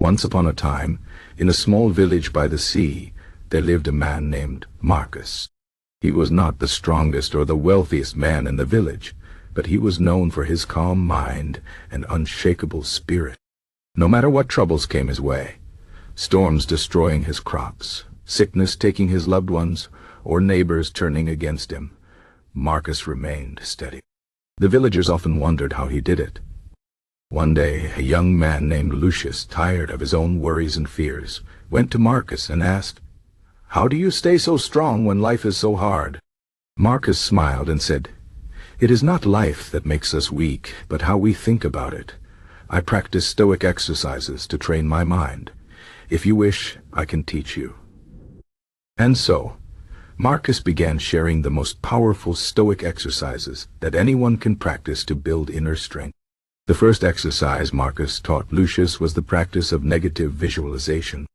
Once upon a time, in a small village by the sea, there lived a man named Marcus. He was not the strongest or the wealthiest man in the village, but he was known for his calm mind and unshakable spirit. No matter what troubles came his way, storms destroying his crops, sickness taking his loved ones, or neighbors turning against him, Marcus remained steady. The villagers often wondered how he did it. One day, a young man named Lucius, tired of his own worries and fears, went to Marcus and asked, "How do you stay so strong when life is so hard?" Marcus smiled and said, "It is not life that makes us weak, but how we think about it. I practice Stoic exercises to train my mind. If you wish, I can teach you." And so, Marcus began sharing the most powerful Stoic exercises that anyone can practice to build inner strength. The first exercise Marcus taught Lucius was the practice of negative visualization.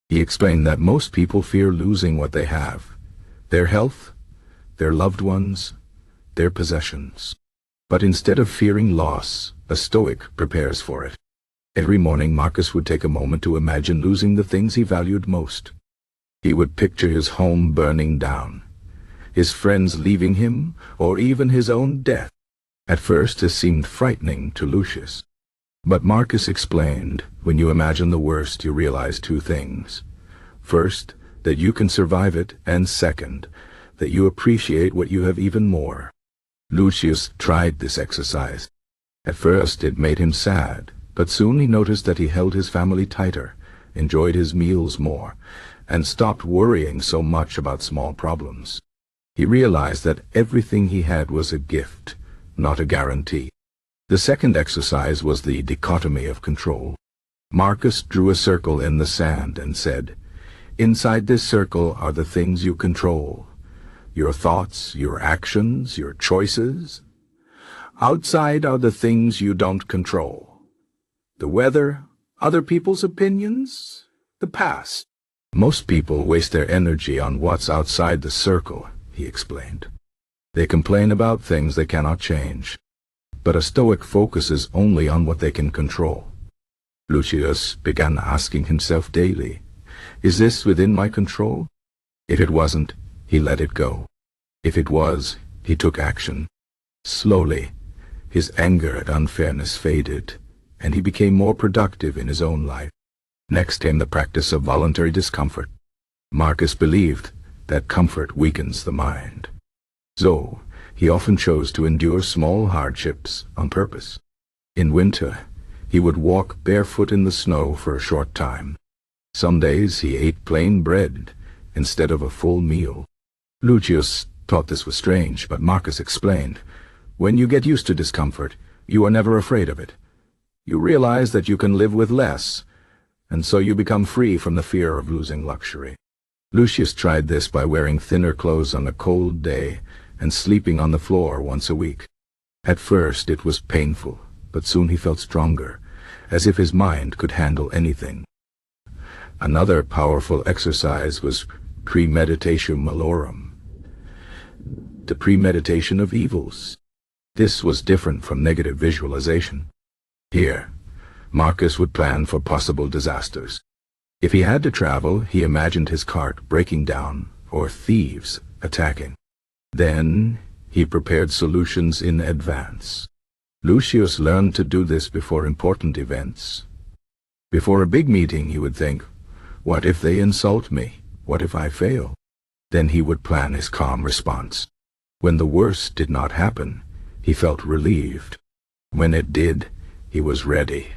He explained that most people fear losing what they have: their health, their loved ones, their possessions. But instead of fearing loss, a Stoic prepares for it. Every morning Marcus would take a moment to imagine losing the things he valued most. He would picture his home burning down, his friends leaving him, or even his own death. At first this seemed frightening to Lucius. But Marcus explained, when you imagine the worst, you realize two things. First, that you can survive it, and second, that you appreciate what you have even more. Lucius tried this exercise. At first it made him sad, but soon he noticed that he held his family tighter, enjoyed his meals more, and stopped worrying so much about small problems. He realized that everything he had was a gift, not a guarantee. The second exercise was the dichotomy of control. Marcus drew a circle in the sand and said, "Inside this circle are the things you control. Your thoughts, your actions, your choices. Outside are the things you don't control. The weather, other people's opinions, the past." Most people waste their energy on what's outside the circle, he explained. They complain about things they cannot change. But a Stoic focuses only on what they can control. Lucius began asking himself daily, "Is this within my control?" If it wasn't, he let it go. If it was, he took action. Slowly, his anger at unfairness faded, and he became more productive in his own life. Next came the practice of voluntary discomfort. Marcus believed that comfort weakens the mind. So, he often chose to endure small hardships on purpose. In winter, he would walk barefoot in the snow for a short time. Some days he ate plain bread instead of a full meal. Lucius thought this was strange, but Marcus explained, "When you get used to discomfort, you are never afraid of it. You realize that you can live with less, and so you become free from the fear of losing luxury." Lucius tried this by wearing thinner clothes on a cold day and sleeping on the floor once a week. At first it was painful, but soon he felt stronger, as if his mind could handle anything. Another powerful exercise was Premeditatio malorum, the premeditation of evils. This was different from negative visualization. Here, Marcus would plan for possible disasters. If he had to travel, he imagined his cart breaking down or thieves attacking. Then he prepared solutions in advance. Lucius learned to do this before important events. Before a big meeting, he would think, "What if they insult me? What if I fail?" Then he would plan his calm response. When the worst did not happen, he felt relieved. When it did, he was ready.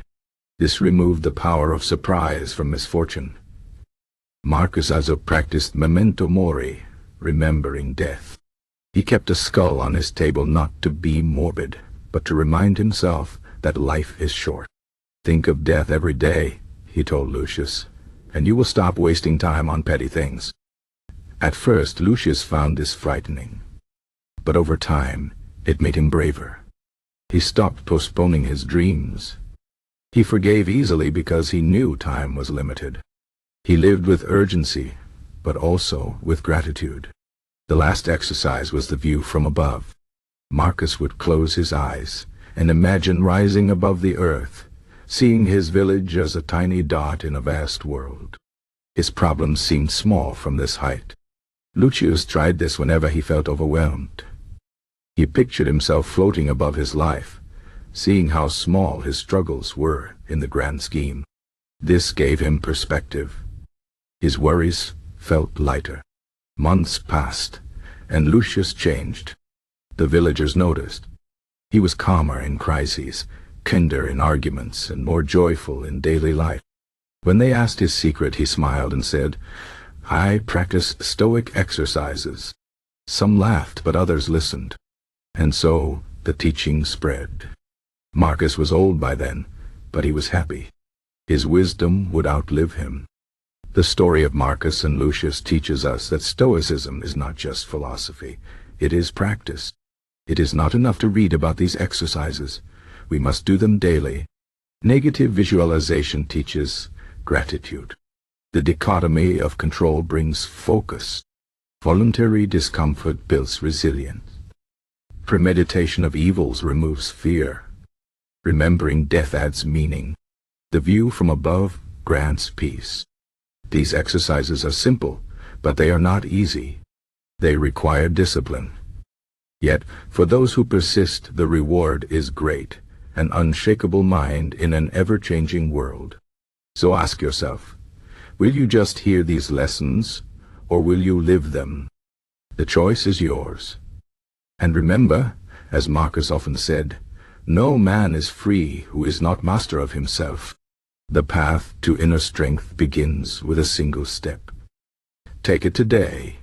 This removed the power of surprise from misfortune. Marcus also practiced memento mori, remembering death. He kept a skull on his table not to be morbid, but to remind himself that life is short. "Think of death every day," he told Lucius, "and you will stop wasting time on petty things." At first, Lucius found this frightening, but over time, it made him braver. He stopped postponing his dreams. He forgave easily because he knew time was limited. He lived with urgency, but also with gratitude. The last exercise was the view from above. Marcus would close his eyes and imagine rising above the earth, seeing his village as a tiny dot in a vast world. His problems seemed small from this height. Lucius tried this whenever he felt overwhelmed. He pictured himself floating above his life, seeing how small his struggles were in the grand scheme. This gave him perspective. His worries felt lighter. Months passed, and Lucius changed. The villagers noticed. He was calmer in crises, kinder in arguments, and more joyful in daily life. When they asked his secret, he smiled and said, "I practice Stoic exercises." Some laughed, but others listened. And so the teaching spread. Marcus was old by then, but he was happy. His wisdom would outlive him. The story of Marcus and Lucius teaches us that Stoicism is not just philosophy, it is practice. It is not enough to read about these exercises. We must do them daily. Negative visualization teaches gratitude. The dichotomy of control brings focus. Voluntary discomfort builds resilience. Premeditation of evils removes fear. Remembering death adds meaning. The view from above grants peace. These exercises are simple, but they are not easy. They require discipline. Yet, for those who persist, the reward is great, an unshakable mind in an ever-changing world. So ask yourself, will you just hear these lessons, or will you live them? The choice is yours. And remember, as Marcus often said, no man is free who is not master of himself. The path to inner strength begins with a single step. Take it today.